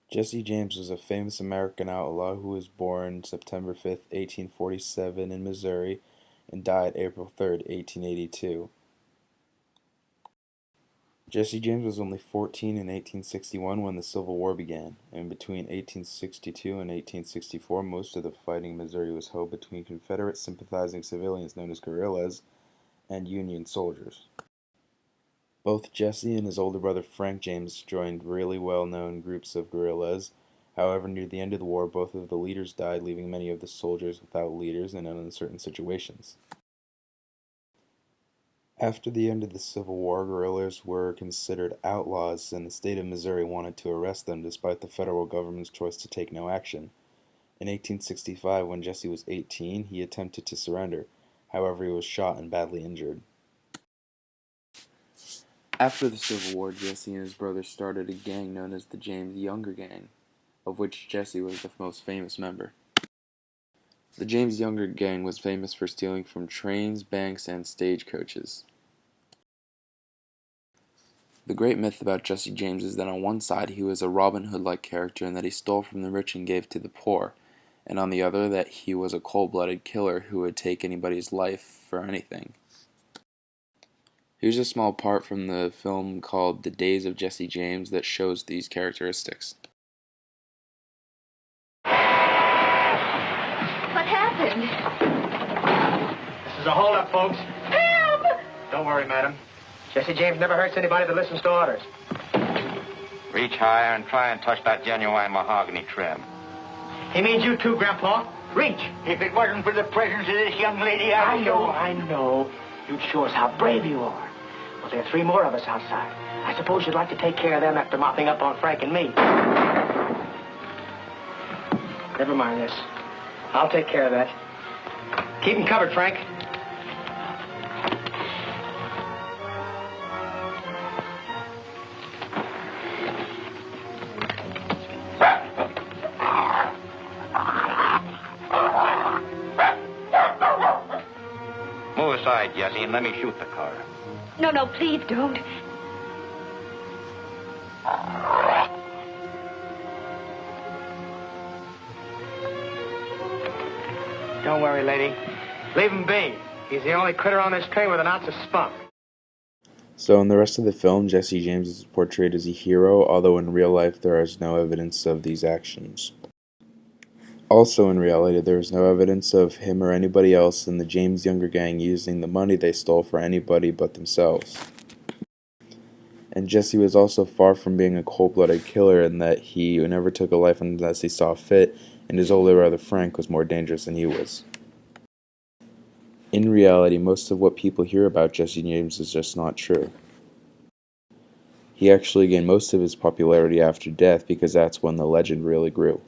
Jesse James was a famous American outlaw who was born September 5th, 1847 in Missouri and died April 3rd, 1882. Jesse James was only 14 in 1861 when the Civil War began, and between 1862 and 1864 most of the fighting in Missouri was held between Confederate sympathizing civilians known as guerrillas and Union soldiers. Both Jesse and his older brother Frank James joined really well-known groups of guerrillas. However, near the end of the war, both of the leaders died, leaving many of the soldiers without leaders and in uncertain situations. After the end of the Civil War, guerrillas were considered outlaws, and the state of Missouri wanted to arrest them despite the federal government's choice to take no action. In 1865, when Jesse was 18, he attempted to surrender. However, he was shot and badly injured. After the Civil War, Jesse and his brothers started a gang known as the James Younger Gang, of which Jesse was the most famous member. The James Younger Gang was famous for stealing from trains, banks, and stagecoaches. The great myth about Jesse James is that on one side he was a Robin Hood-like character and that he stole from the rich and gave to the poor, and on the other that he was a cold-blooded killer who would take anybody's life for anything. Here's a small part from the film called The Days of Jesse James that shows these characteristics. What happened? This is a holdup, folks. Help! Don't worry, madam. Jesse James never hurts anybody that listens to orders. Reach higher and try and touch that genuine mahogany trim. He means you too, Grandpa. Reach. If it wasn't for the presence of this young lady, I know. You'd show us how brave you are. Well, there are 3 more of us outside. I suppose you'd like to take care of them after mopping up on Frank and me. Never mind this. I'll take care of that. Keep him covered, Frank. Move aside, Jesse, and let me shoot the car. No, please don't. Don't worry, lady. Leave him be. He's the only critter on this train with an ounce of spunk. So in the rest of the film, Jesse James is portrayed as a hero, although in real life there is no evidence of these actions. Also in reality, there is no evidence of him or anybody else in the James Younger Gang using the money they stole for anybody but themselves. And Jesse was also far from being a cold-blooded killer in that he never took a life unless he saw fit, and his older brother Frank was more dangerous than he was. In reality, most of what people hear about Jesse James is just not true. He actually gained most of his popularity after death because that's when the legend really grew.